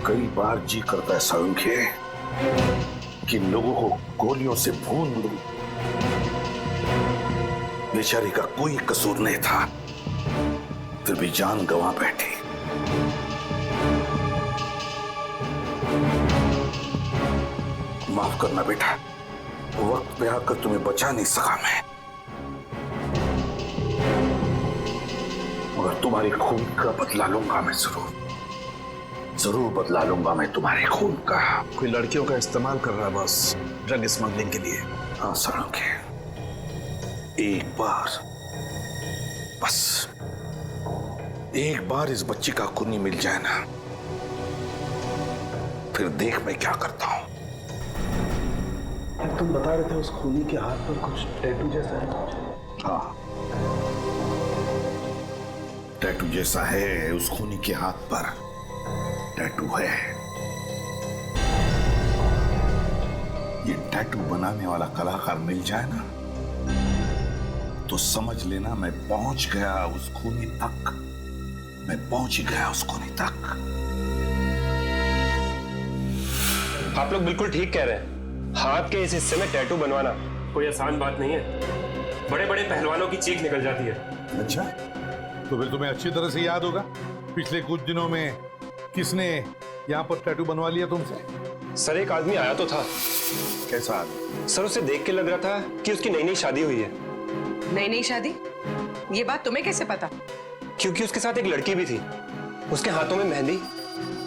कई बार जी करता है संख्य कि लोगों को गोलियों से भून दूं। बेचारी का कोई कसूर नहीं था, फिर भी जान गंवा बैठी। माफ करना बेटा, वक्त पे आकर तुम्हें बचा नहीं सका मैं, मगर तुम्हारे खून का बदला लूंगा मैं, जरूर बदला लूंगा मैं तुम्हारे खून का। कोई लड़कियों का इस्तेमाल कर रहा है बस, ड्रग स्मगलिंग के लिए। हाँ सड़ोगे, एक बार, बस एक बार इस बच्ची का खूनी मिल जाए ना, फिर देख मैं क्या करता हूं। तुम बता रहे थे उस खूनी के हाथ पर कुछ टैटू जैसा है। हाँ, टैटू जैसा है उस खूनी के हाथ पर, टैटू है। ये टैटू बनाने वाला कलाकार मिल जाए ना, तो समझ लेना मैं पहुंच गया उस खूनी तक, मैं पहुंच ही गया उस खूनी तक। आप लोग बिल्कुल ठीक कह रहे हैं। हाथ के इस हिस्से में टैटू बनवाना कोई आसान बात नहीं है। बड़े बड़े पहलवानों की चीख निकल जाती है। अच्छा, तो फिर तुम्हें अच्छी तरह से याद होगा पिछले कुछ दिनों में किसने यहाँ पर टैटू बनवा लिया तुमसे। सर एक आदमी आया तो था। कैसा आदमी? सर उसे देख के लग रहा था कि उसकी नई नई शादी हुई है। नई नई शादी? ये बात तुम्हें कैसे पता? क्योंकि उसके साथ एक लड़की भी थी। उसके हाथों में मेहंदी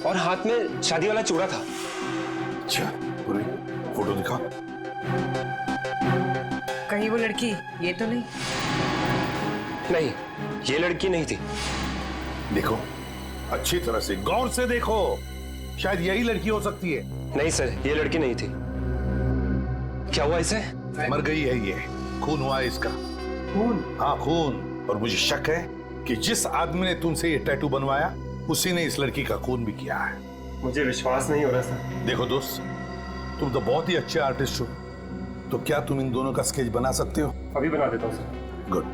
और हाथ में शादी वाला चूड़ा था। अच्छा, फोटो दिखा। कहीं वो लड़की ये तो नहीं? नहीं, ये लड़की नहीं थी। देखो अच्छी तरह से, गौर से देखो, शायद यही लड़की हो सकती है। नहीं सर, ये लड़की नहीं थी। क्या हुआ इसे? मर गई है ये, खून हुआ है इसका। खून? हाँ खून। और मुझे शक है कि जिस आदमी ने तुमसे ये टैटू बनवाया उसी ने इस लड़की का खून भी किया है। मुझे विश्वास नहीं हो रहा सर। देखो दोस्त, तुम तो बहुत ही अच्छे आर्टिस्ट हो, तो क्या तुम इन दोनों का स्केच बना सकते हो? अभी बना देता हूँ सर। गुड।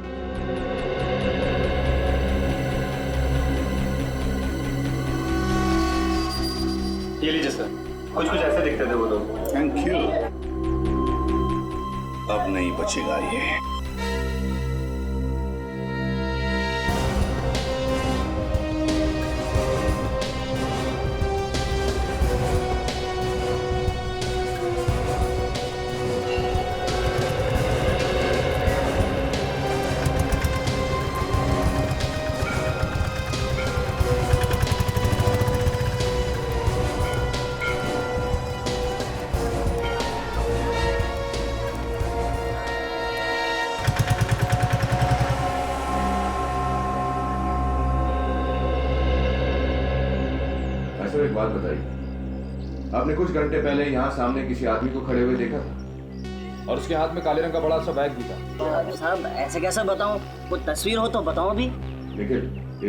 ये लीजिए सर, कुछ कुछ ऐसे दिखते थे वो दोनों। Thank you. अब नहीं बचेगा ये। सर एक बात बताइए, आपने कुछ घंटे पहले यहाँ सामने किसी आदमी को खड़े हुए देखा था और उसके हाथ में काले रंग का बड़ा सा बैग भी था। साहब ऐसे कैसे बताऊं, कोई तस्वीर हो तो बताओ अभी। देखिए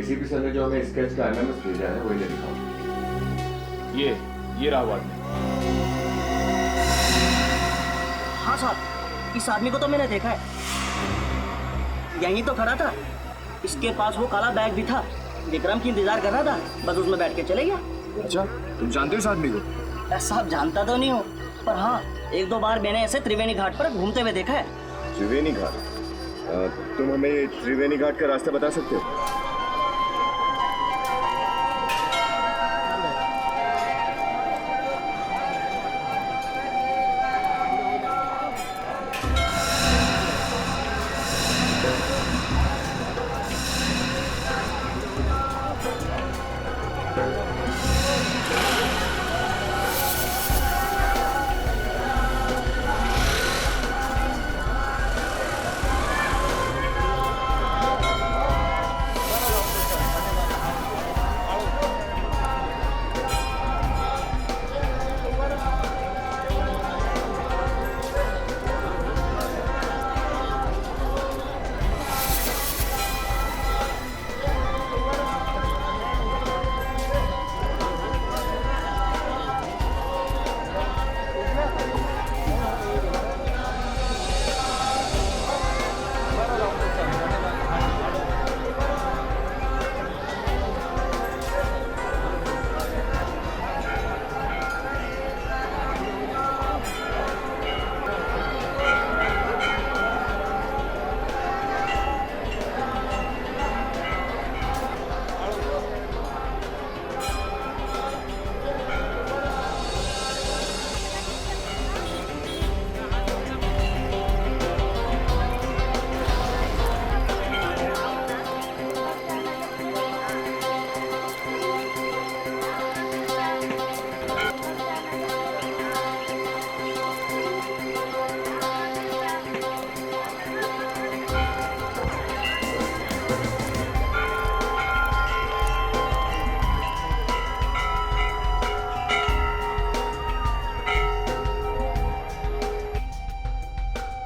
एसीपी सर ने जो हमें स्केच का एमएमएस भेजा है वही ले दिखाऊं। ये रहा वो आदमी। हाँ साहब, इस आदमी को तो मैंने देखा है, यहीं तो खड़ा था। इसके पास वो काला बैग भी था। विक्रम की इंतजार कर रहा था, बस उसमें बैठ के चले गया। अच्छा, तुम जानते हो इस आदमी को? साहब जानता तो नहीं हूँ, पर हाँ एक दो बार मैंने ऐसे त्रिवेणी घाट पर घूमते हुए देखा है। त्रिवेणी घाट? तुम हमें त्रिवेणी घाट का रास्ता बता सकते हो?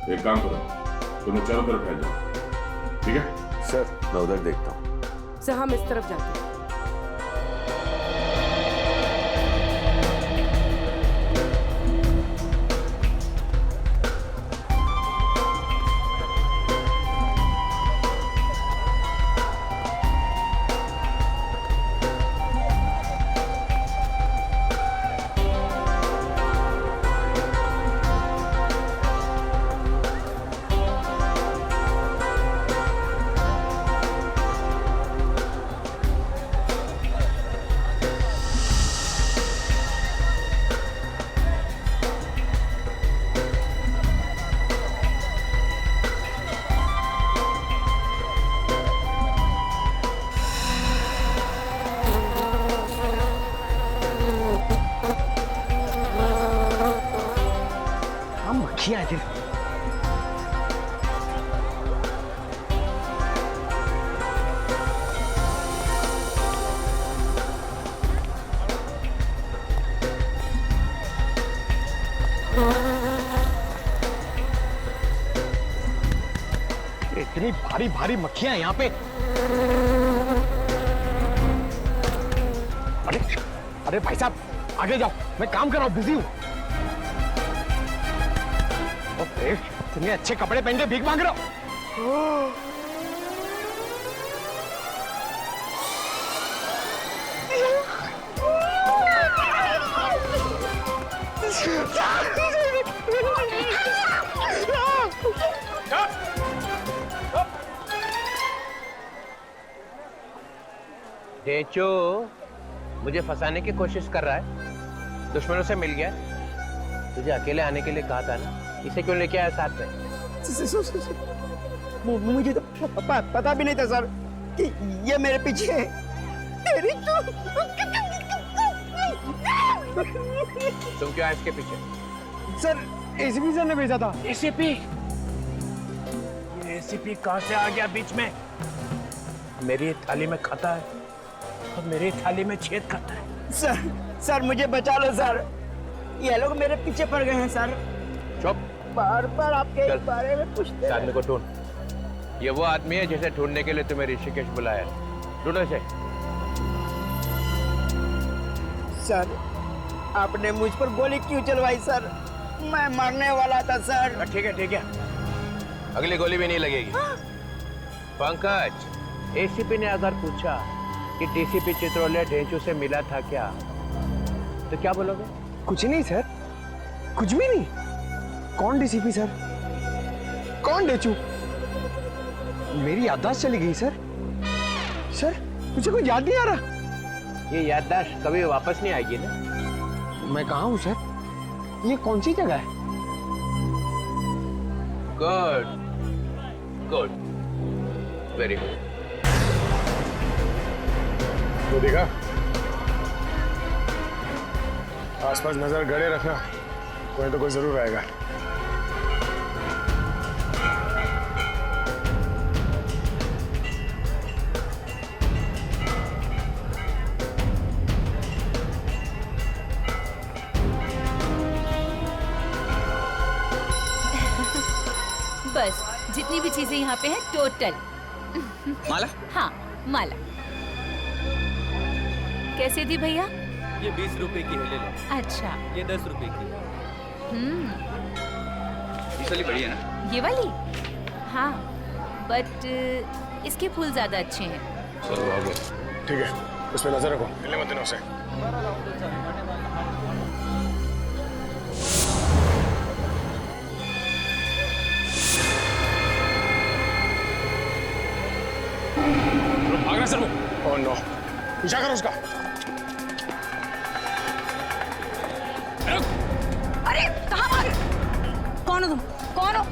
एक काम करो, तुम लोग चारों तरफ फैल जाओ, ठीक है? सर मैं उधर देखता हूँ। सर हम इस तरफ जाते हैं। मक्खियाँ हैं। इतनी भारी भारी मक्खियां यहाँ पे। अरे अरे भाई साहब आगे जाओ, मैं काम कर रहा हूँ, बिजी हूँ। इतने अच्छे कपड़े पहन के भीख मांग रहा हूँ। ढेंचो मुझे फंसाने की कोशिश कर रहा है, दुश्मनों से मिल गया। तुझे अकेले आने के लिए कहा था ना, इसे क्यों लेके आया साथ में? मुझे तो पता भी नहीं था सर कि ये मेरे पीछे है। तेरी तुम क्यों आए इसके पीछे? सर एसीपी सर ने भेजा था। एसीपी? ये एसीपी कहां से आ गया बीच में? मेरी थाली में खाता है और मेरी थाली में छेद करता है। सर मुझे बचा लो सर, ये लोग मेरे पीछे पड़ गए हैं सर। चुप। बार बार आपके बारे में पूछते हैं। आदमी को ढूंढ। ये वो आदमी है जिसे ढूंढने के लिए तुम्हें ऋषिकेश बुलाया। ढूंढो इसे। सर आपने मुझ पर गोली क्यों चलवाई सर? मैं मरने वाला था सर। ठीक है, अगली गोली भी नहीं लगेगी। पंकज, एसीपी ने अगर पूछा कि डीसीपी चित्रोले ढेंचू से मिला था क्या, तो क्या बोलोगे? कुछ नहीं सर, कुछ भी नहीं। कौन डीसीपी सर? कौन ढेंचू? मेरी याददाश्त चली गई सर। सर मुझे कुछ याद नहीं आ रहा। ये याददाश्त कभी वापस नहीं आएगी ना। मैं कहाँ हूँ सर? ये कौन सी जगह है? Good, very good. तो देखा, आसपास नजर गड़े रखना, कोई तो कोई जरूर आएगा। बस जितनी भी चीजें यहाँ पे हैं टोटल। माला? हाँ माला। कैसे दी भैया? ये 20 रुपए की है, ले लो। अच्छा। ये 10 रुपए की। इस वाली बढ़िया ना? ये वाली? हाँ, बट इसके फूल ज्यादा अच्छे हैं। चलो आगे। ठीक है, उस पर नजर रखो, मिलने मत देना उसे। भाग रहा सर वो। ओह नो, पीछा करो उसका। अरे कहाँ भागे? कौन हो तुम? कौन हो?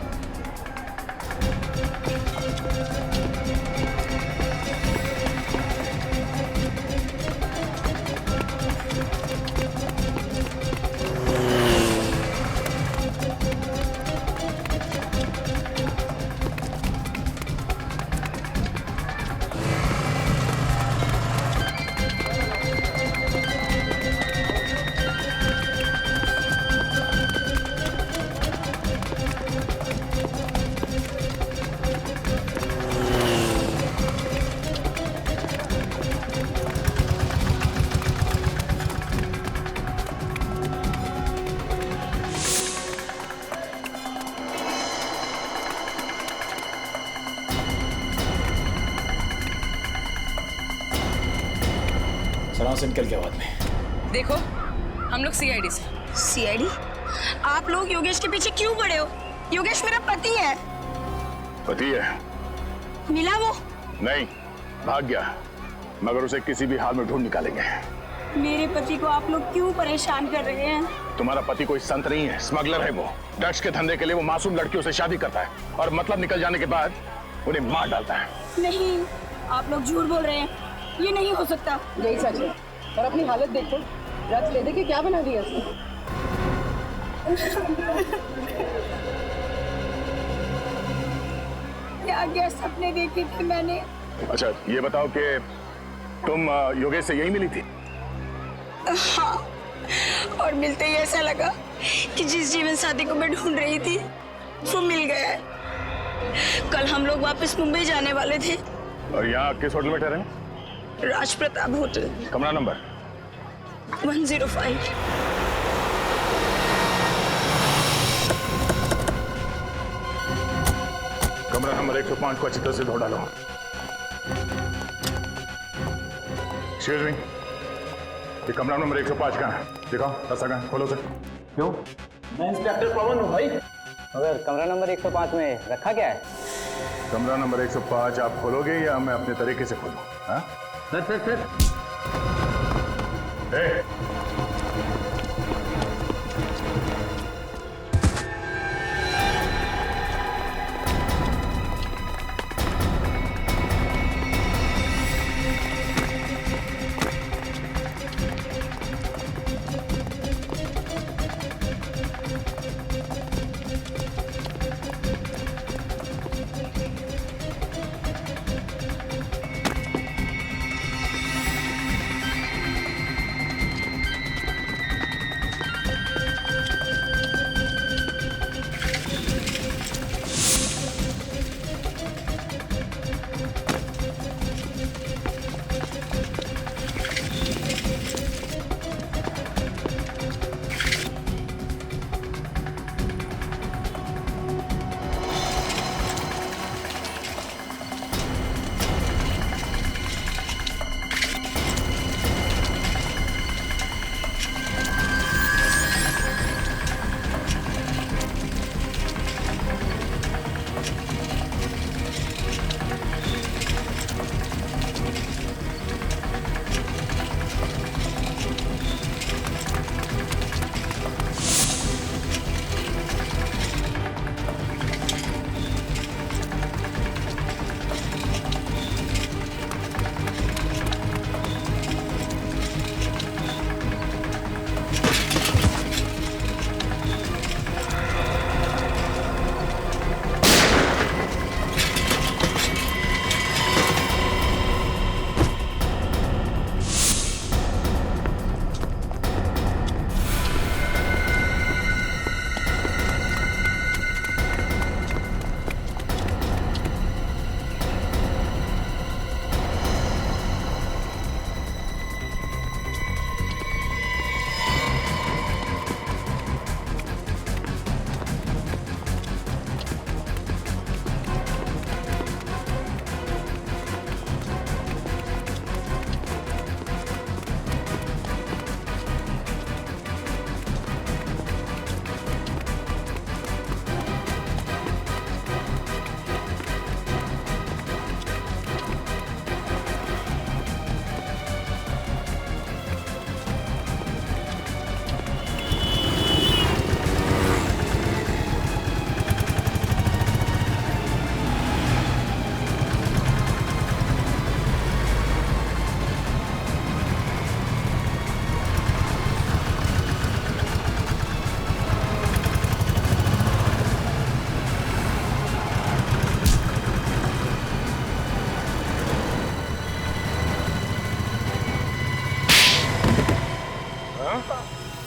वहां से निकल के बाद में। देखो, हम लोग सीआईडी से। सीआईडी? आप लोग योगेश के पीछे क्यों पड़े हो? योगेश मेरा पति है। पति है? मिला वो? नहीं, भाग गया, मगर उसे किसी भी हाल में ढूंढ निकालेंगे। मेरे पति को आप लोग क्यों परेशान कर रहे हैं? तुम्हारा पति कोई संत नहीं है, स्मगलर है वो। ड्रग्स के धंधे के लिए वो मासूम लड़कियों से शादी करता है और मतलब निकल जाने के बाद उन्हें मार डालता है। नहीं, आप लोग झूठ बोल रहे हैं, ये नहीं हो सकता। यही सच है। और अपनी हालत देखो, ड्रग्स ले दे के क्या बना दिया उसने। क्या क्या सपने देखे थे मैंने। अच्छा, ये बताओ कि तुम योगेश से यही मिली थी? हाँ, और मिलते ही ऐसा लगा कि जिस जीवन साथी को मैं ढूंढ रही थी वो मिल गया है। कल हम लोग वापस मुंबई जाने वाले थे। और यहाँ किस होटल में ठहरे? राज प्रताप होटल, कमरा नंबर 105। कमरा नंबर 105 को अच्छी तरह से धो डालो। एक्सक्यूज मी, ये कमरा नंबर 105 का है, दिखाओ पैसा का खोलो से। क्यों? मैं इंस्पेक्टर पवन हूँ भाई। मगर कमरा नंबर 105 में रखा क्या है? कमरा नंबर 105 आप खोलोगे या मैं अपने तरीके से खोलूं? हाँ? सर। ए,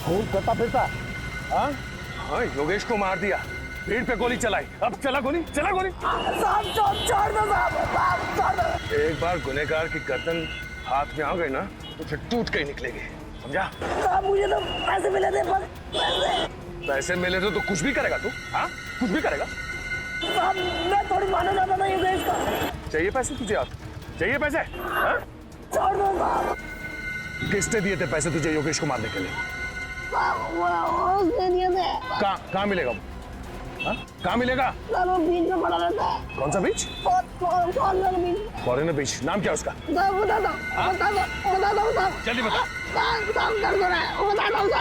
खून करता फिरता। हाँ? हाँ, योगेश को मार दिया, भीड़ पे गोली चलाई, अब चला गोली। एक बार गुनहगार की गर्दन हाथ में आ गई ना तो फिर टूट के ही निकलेगी, समझा? मुझे तो पैसे मिले थे, पैसे मिले थे तो कुछ भी करेगा तू? हाँ, कुछ भी करेगा? मैं थोड़ी मानना चाहता था योगेश का। चाहिए पैसे तुझे? आप चाहिए पैसे? हाँ? छोड़ दो साहब। किसने दिए थे पैसे तुझे योगेश को मारने के लिए? कहाँ मिलेगा वो? हाँ? कहाँ मिलेगा? बीच में पड़ा रहता है। कौन सा बीच? फॉरेनर बीच। नाम क्या उसका? बता दो। जल्दी बता। कर दो ना, बता दो।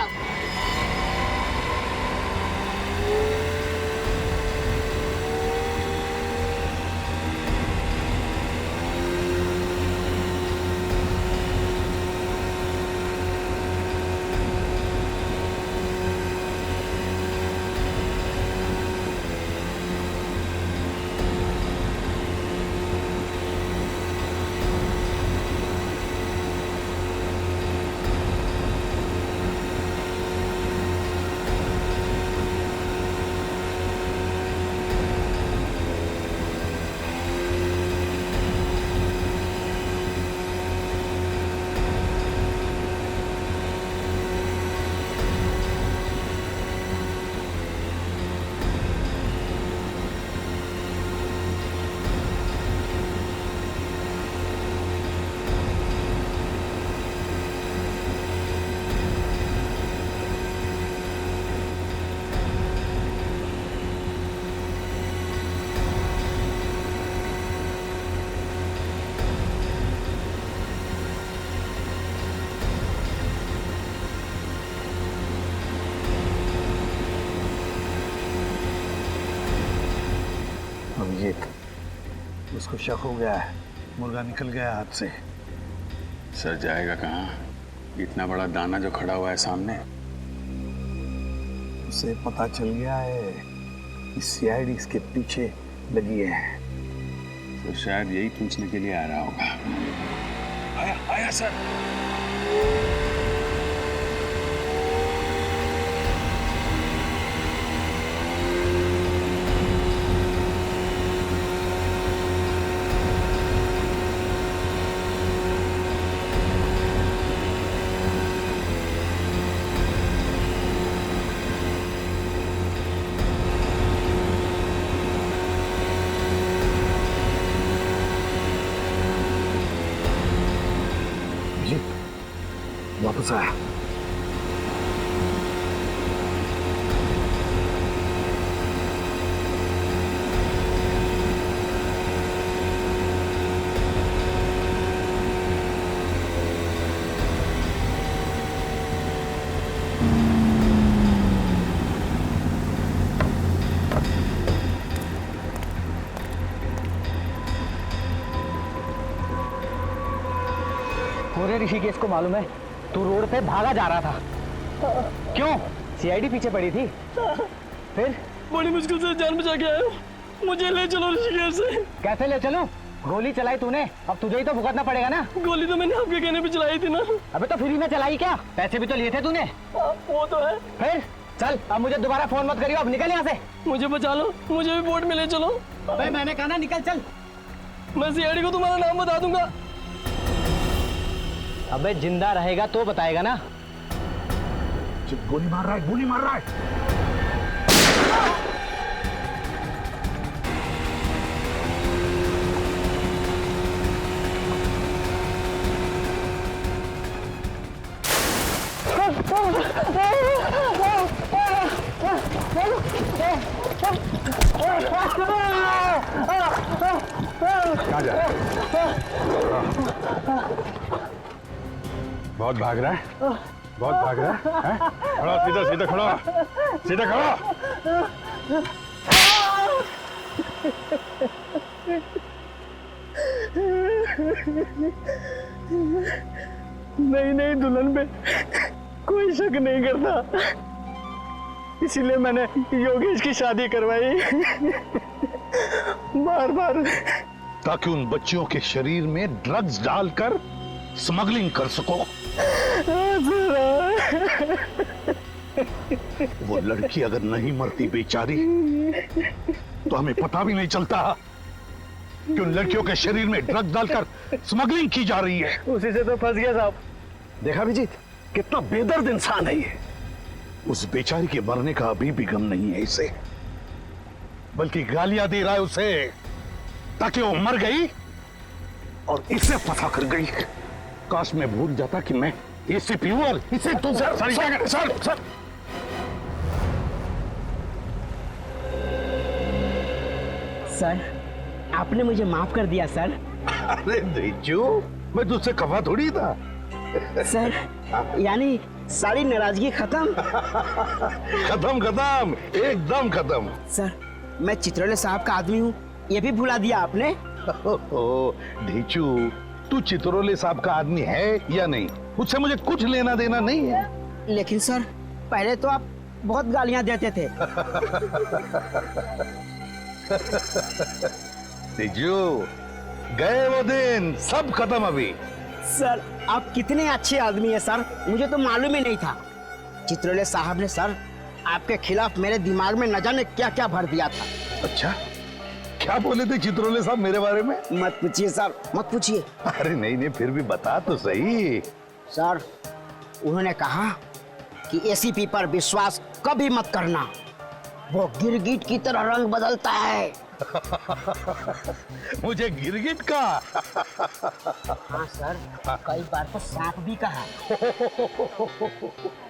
अभिजीत, उसको शक हो गया है, मुर्गा निकल गया हाथ से। सर जाएगा कहाँ? इतना बड़ा दाना जो खड़ा हुआ है सामने। उसे पता चल गया है कि सीआईडी इसके पीछे लगी है, तो शायद यही पूछने के लिए आ रहा होगा। आया सर। वापस आया। पूरे ऋषिकेश को मालूम है तू रोड पे भागा जा रहा था। क्यों? सीआईडी पीछे पड़ी थी। फिर बड़ी मुश्किल से जान बचा के आया हूँ, मुझे ले चलो ऋषिकेश से। कैसे ले चलूं? गोली चलाई तूने, अब तुझे ही तो भुगतना पड़ेगा ना। गोली तो मैंने आपके कहने पे चलाई थी ना। अबे तो फ्री में चलाई क्या? पैसे भी तो लिए थे तूने। वो तो है। फिर चल, अब मुझे दोबारा फोन मत करियो, अब निकल यहाँ से। मुझे बचा लो, मुझे भी बोट में ले चलो। अबे मैंने कहा ना निकल, चल। मैं सीआईडी को तुम्हारा नाम बता दूंगा। अबे जिंदा रहेगा तो बताएगा ना। गोली मार रहा है, गोली मार रहा है। कहाँ जा रहा है? बहुत भाग रहा है, बहुत भाग रहा है, हैं? खड़ा, सीधा सीधा खड़ा, सीधा खड़ा। नहीं नहीं, दुल्हन पे कोई शक नहीं करता, इसीलिए मैंने योगेश की शादी करवाई। बार बार ताकि उन बच्चियों के शरीर में ड्रग्स डालकर स्मगलिंग कर सको। वो लड़की अगर नहीं मरती बेचारी तो हमें पता भी नहीं चलता कि उन लड़कियों के शरीर में ड्रग्स डालकर स्मगलिंग की जा रही है। उसी से तो फंस गया साहब। देखा अभिजीत, कितना बेदर्द इंसान है ये। उस बेचारी के मरने का अभी भी गम नहीं है इसे, बल्कि गालियां दे रहा है उसे ताकि वो मर गई और इसे फंसा कर गई। काश मैं भूल जाता कि मैं इससे प्योर इसे तो सर सर सर आपने मुझे माफ कर दिया सर। अरे ढेंचू, मैं तुझसे खफा थोड़ी था। सर यानी सारी नाराजगी खत्म। खत्म खत्म एकदम खत्म। सर मैं चित्रोले साहब का आदमी हूँ, ये भी भुला दिया आपने। ढेंचू, तू चित्रोले साहब का आदमी है या नहीं, उससे मुझे कुछ लेना देना नहीं है। लेकिन सर पहले तो आप बहुत गालियां देते थे। ढेंचू, गए वो दिन, सब खत्म अभी। सर आप कितने अच्छे आदमी हैं सर, मुझे तो मालूम ही नहीं था। चित्रोले साहब ने सर आपके खिलाफ मेरे दिमाग में न जाने क्या क्या भर दिया था। अच्छा, क्या बोले थे चित्रोले साहब मेरे बारे में? मत पूछिए सर, मत पूछिए। अरे नहीं नहीं, फिर भी बता तो सही। सर उन्होंने कहा कि एसीपी पर विश्वास कभी मत करना, वो गिरगिट की तरह रंग बदलता है। मुझे गिरगिट का? हाँ सर, कई बार तो सांप भी कहा।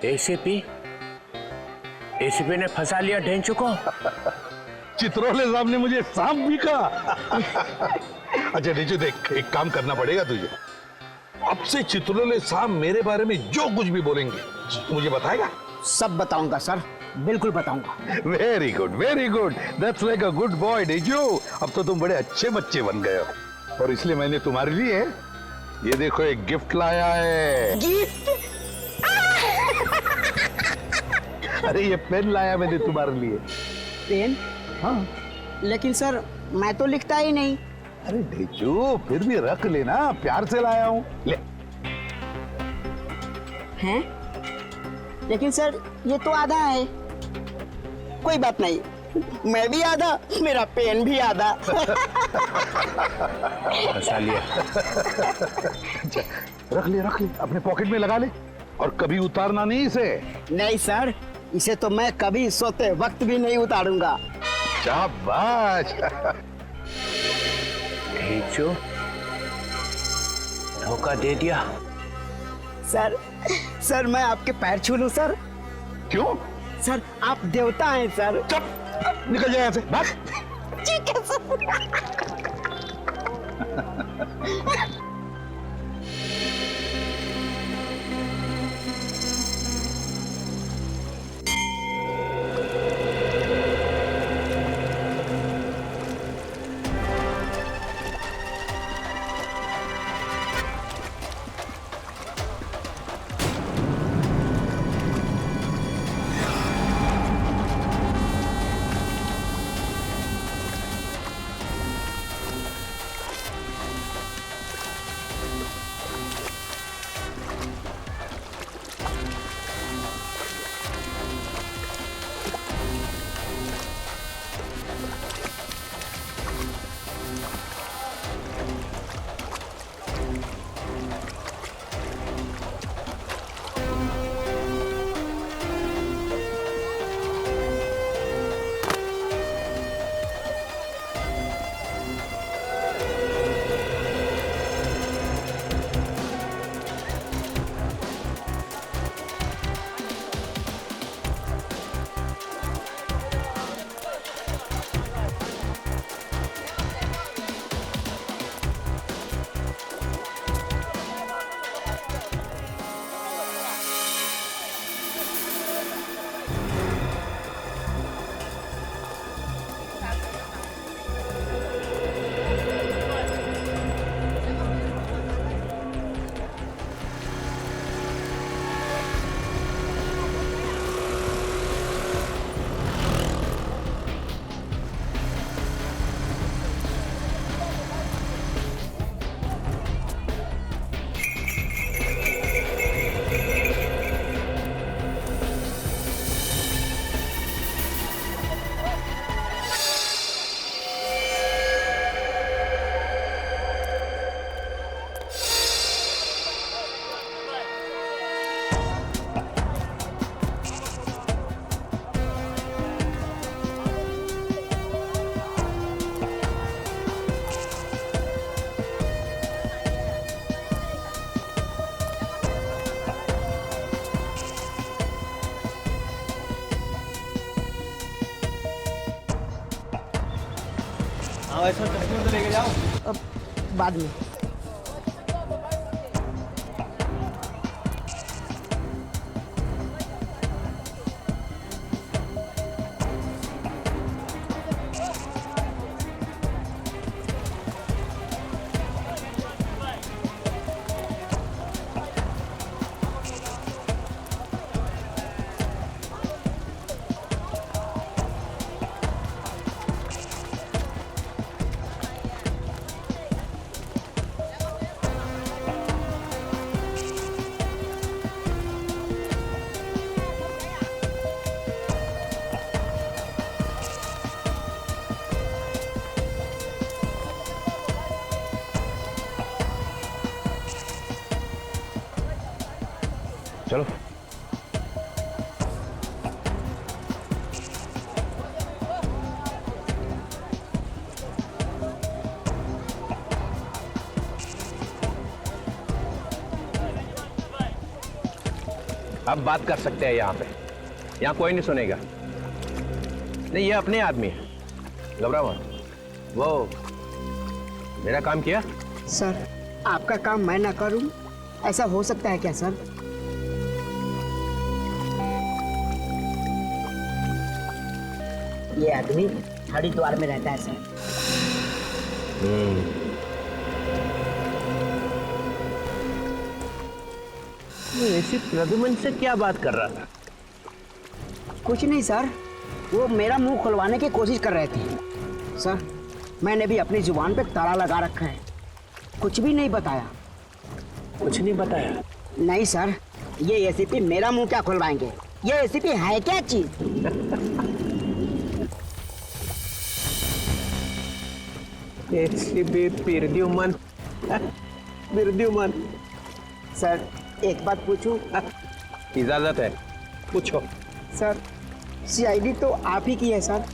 एसीपी ने फंसा लिया ढेंचू को। चित्रोले साहब ने मुझे सांप भी कहा। अच्छा ढेंचू देख, एक काम करना पड़ेगा तुझे। अब से चित्रोले साहब मेरे बारे में जो कुछ भी बोलेंगे मुझे बताएगा? सब बताऊंगा सर, बिल्कुल बताऊंगा। Very good, that's like a good boy ढेंचू। अब तो तुम बड़े अच्छे बच्चे बन गए हो, और इसलिए मैंने तुम्हारे लिए ये देखो एक गिफ्ट लाया है। गिफ्ट? अरे ये पेन लाया मैंने तुम्हारे लिए। पेन? हाँ। लेकिन सर मैं तो लिखता ही नहीं। अरे ढेंचू, फिर भी रख लेना, प्यार से लाया हूँ, ले। हैं? लेकिन सर ये तो आधा है। कोई बात नहीं, मैं भी आधा, मेरा पेन भी आधा। फंसा लिया। अच्छा, रख ले अपने पॉकेट में लगा ले, और कभी उतारना नहीं इसे। नहीं सर, इसे तो मैं कभी सोते वक्त भी नहीं उतारूंगा। शाबाश। ढेंचू, धोखा दे दिया। सर मैं आपके पैर छू लूं सर? क्यों? सर आप देवता हैं सर। चुप, निकल जाए यहाँ से, भाग। ठीक है सर। हाँ वैसे चश्मे तो लेके जाओ। अब बाद में। चलो। अब बात कर सकते हैं यहाँ पे। यहाँ कोई नहीं सुनेगा। नहीं, ये अपने आदमी है, घबरा मत। वो मेरा काम किया। सर, आपका काम मैं ना करूं, ऐसा हो सकता है क्या सर? ये आदमी हरिद्वार में रहता है सर। ऐसी प्रद्युमन से क्या बात कर रहा था? कुछ नहीं सर, वो मेरा मुंह खुलवाने की कोशिश कर रहे थे। सर, मैंने भी अपनी जुबान पे ताला लगा रखा है, कुछ भी नहीं बताया। कुछ नहीं बताया? नहीं सर, ये एसीपी मेरा मुंह क्या खुलवाएंगे? ये एसीपी है क्या चीज? एसीपी प्रद्युमन। प्रद्युमन। सर, एक बात पूछूं? इजाजत है, पूछो। सर, सीआईडी तो आप ही की है सर,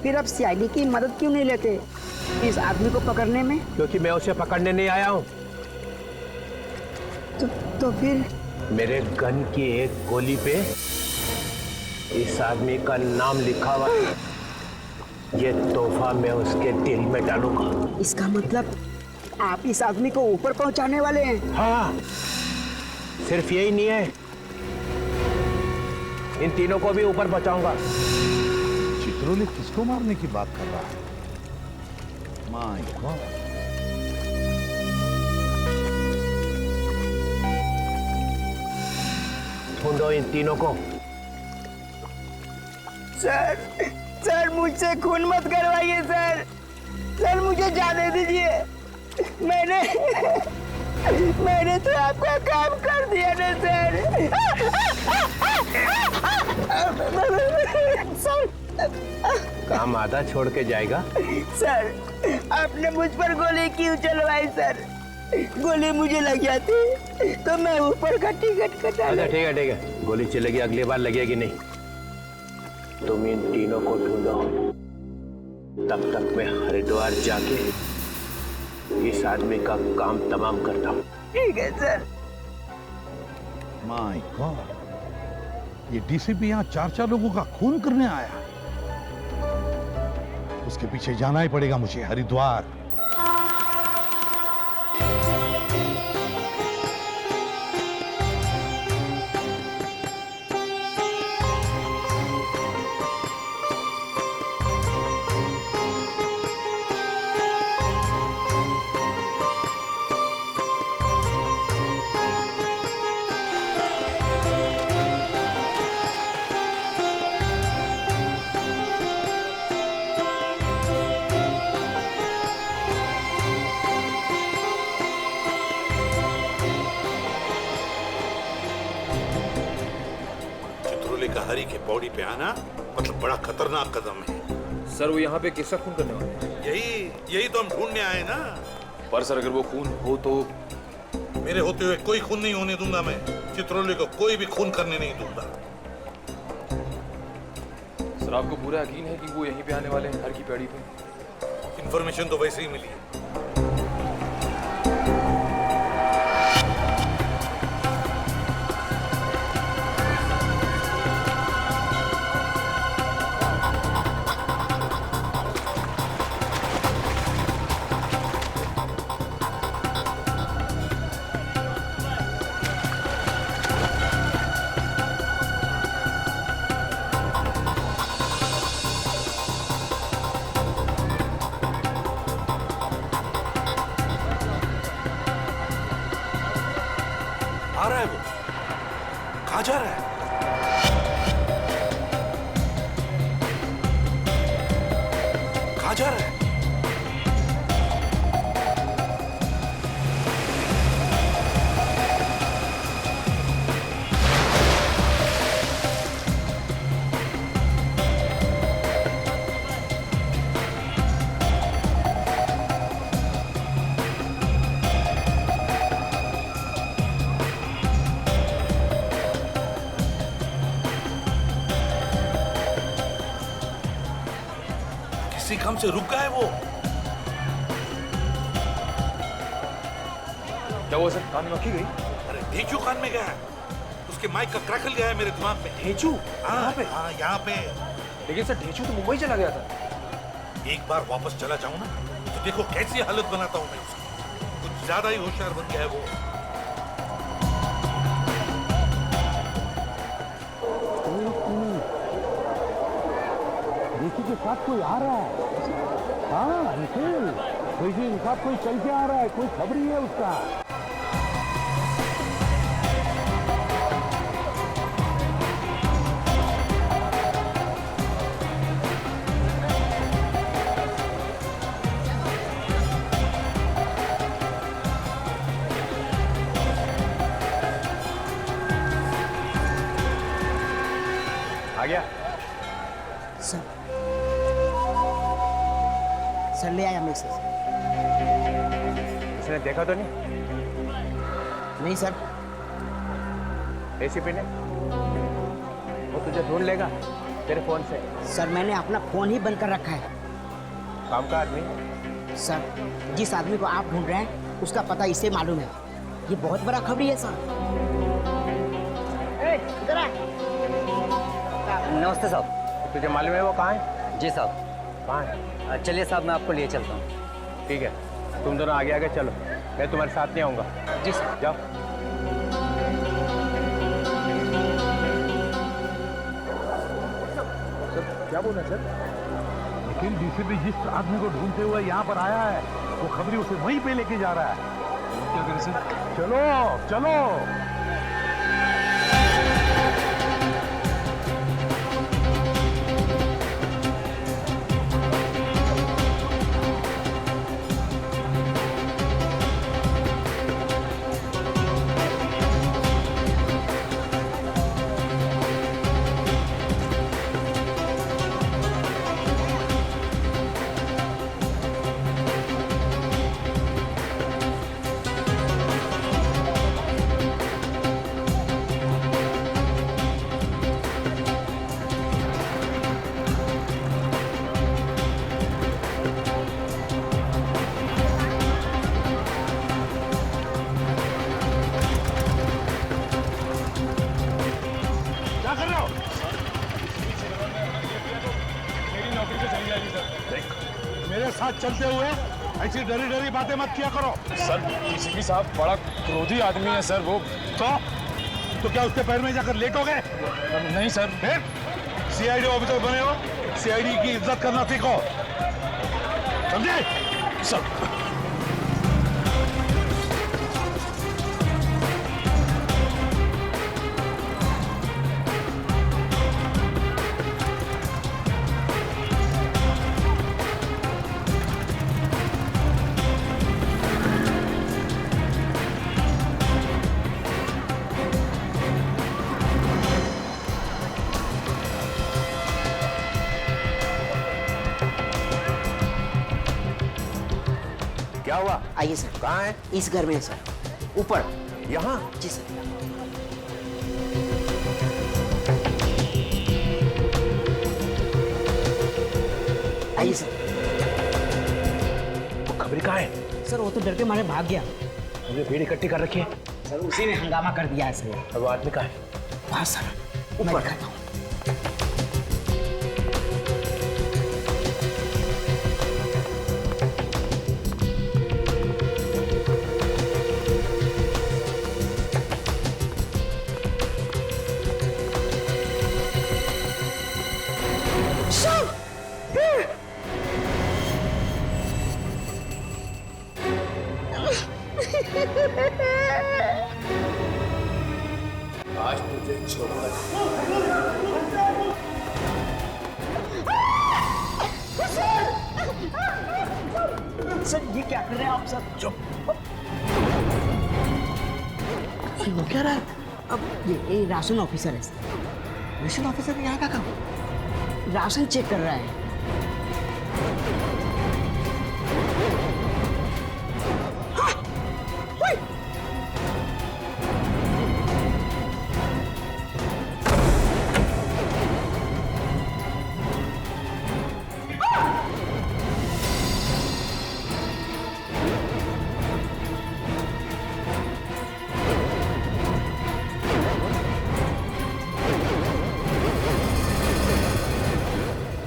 फिर आप सीआईडी की मदद क्यों नहीं लेते इस आदमी को पकड़ने में? क्योंकि मैं उसे पकड़ने नहीं आया हूँ। तो फिर? मेरे गन की एक गोली पे इस आदमी का नाम लिखा हुआ है। ये तोहफा मैं उसके दिल में डालूंगा। इसका मतलब आप इस आदमी को ऊपर पहुंचाने वाले हैं? हाँ, सिर्फ यही नहीं है, इन तीनों को भी ऊपर पहुंचाऊंगा। चित्रोले किसको मारने की बात कर रहा है? My God. ढूंढो इन तीनों को। सर, मुझसे खून मत करवाइए सर। सर, मुझे जाने दीजिए। मैंने तो आपका काम कर दिया ना सर। सर, काम आधा छोड़ के जाएगा? सर, आपने मुझ पर गोली क्यों चलवाई सर? गोली मुझे लग जाती तो मैं ऊपर का टिकट कटा। अच्छा ठीक है, गोली चलेगी, अगली बार लगेगी नहीं। तुम इन तीनों को ढूंढो, तब तक मैं हरिद्वार जाके इस आदमी का काम तमाम करता हूँ। ठीक है सर। माय गॉड, ये डीसीपी यहाँ 4 लोगों का खून करने आया। उसके पीछे जाना ही पड़ेगा मुझे, हरिद्वार। हरी के बॉडी पे आना मतलब बड़ा खतरनाक कदम है। सर, वो यहाँ पे किसका खून करने वाले हैं? यही तो हम ढूंढने आए ना। पर सर, अगर वो खून हो तो? मेरे होते हुए कोई खून नहीं होने दूंगा मैं। चित्रोले को कोई भी खून करने नहीं दूंगा। सर, आपको पूरा यकीन है कि वो यहीं पे आने वाले हैं, हर की पेड़ी पे? इंफॉर्मेशन तो वैसे ही मिली है। जा रहा है? कहाँ जा रहा है? किसी काम से रुक गया है वो। क्या वो सर कान में मक्खी गई? अरे ढेंचू कान में गया है, उसके माइक का क्रैकल गया है मेरे दिमाग में। ढेंचू? यहाँ पे? हाँ यहाँ पे। लेकिन सर ढेंचू तो मुंबई चला गया था। एक बार वापस चला जाऊं ना तो देखो कैसी हालत बनाता हूं मैं उसकी। कुछ ज्यादा ही होशियार बन गया है वो। ऋषि के साथ कोई आ रहा है। हाँ निखिल, ऋषि के साथ कोई चल के आ रहा है, कोई खबरी है उसका। आ गया? सर सर ले आया मैसेज। उसने देखा तो नहीं? नहीं सर। एसीपी ने? वो तुझे ढूंढ लेगा तेरे फोन से। सर मैंने अपना फोन ही बंद कर रखा है। काम का आदमी? सर जिस आदमी को आप ढूंढ रहे हैं उसका पता इसे मालूम है। ये बहुत बड़ा खबरी है सर। इधर आ। नमस्ते साहब। तुझे मालूम है वो कहाँ है? जी साहब। कहाँ है? चलिए साहब मैं आपको लिए चलता हूँ। ठीक है, तुम दोनों आगे आगे चलो, मैं तुम्हारे साथ नहीं आऊँगा। जी सर। जाओ। सर क्या बोला सर? लेकिन डीसीपी जिस आदमी को ढूंढते हुए यहाँ पर आया है वो खबरी उसे वहीं पे लेके जा रहा है। क्या करें सर? चलो चलो। मेरे साथ चलते हुए ऐसी डरी डरी बातें मत किया करो। सर डीसीपी साहब बड़ा क्रोधी आदमी है सर वो। तो क्या उसके पैर में जाकर लेटोगे? नहीं सर। फिर सीआईडी ऑफिसर बने हो, सीआईडी की इज्जत करना सीखो, समझे? सर क्या हुआ? आइए सर। कहाँ है? इस घर में है सर। ऊपर? यहाँ? जी सर। आइए सर। वो खबरी कहाँ है? सर वो तो डर के मारे भाग गया। मुझे भीड़ इकट्ठी कर रखी है। सर उसी ने हंगामा कर दिया है सर। अब वो आदमी कहाँ है? वहाँ सर ऊपर खाता हूँ। आज तुझे छोड़ कर रहे हैं आप सर? चुप। वो क्या रहा है? अब ये राशन ऑफिसर है। राशन ऑफिसर ने यहाँ का काम राशन चेक कर रहा है।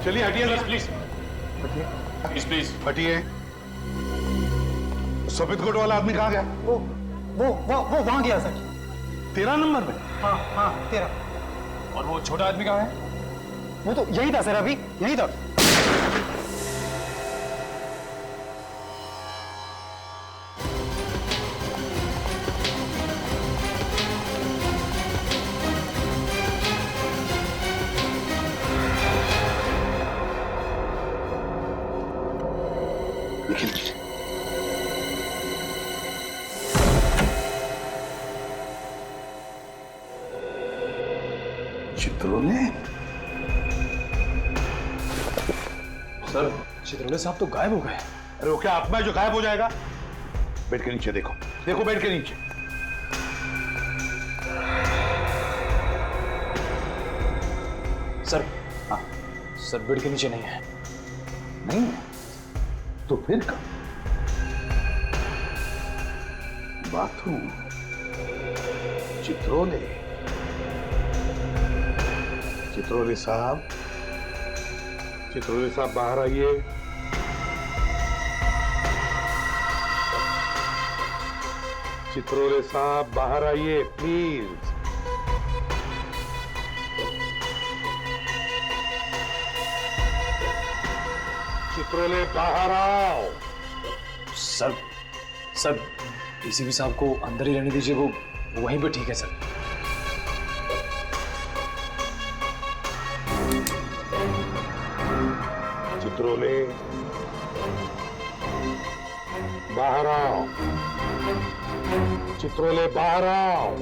चलिए हटिए सर, प्लीज प्लीज प्लीज हटिए। सफेद कोट वाला आदमी कहाँ गया? वो वहां गया सर। 13 नंबर में? हाँ हाँ 13। और वो छोटा आदमी कहाँ है? वो तो यही था सर, अभी यही था। चित्रोले? सर चित्रोले साहब तो गायब हो गए। अरे वो क्या आत्मा है जो गायब हो जाएगा? बेड के नीचे देखो, देखो बेड के नीचे। सर हाँ सर, बेड के नीचे नहीं है। नहीं है तो फिर कब? बाथरूम। चित्रोले, चित्रोले साहब, चित्रोले साहब बाहर आइए। चित्रोले साहब बाहर आइए प्लीज। चित्रोले बाहर आओ। सर सर डीसीपी साहब को अंदर ही रहने दीजिए, वो वहीं पे ठीक है सर। चित्रोले बाहर आओ। चित्रोले बाहर आओ।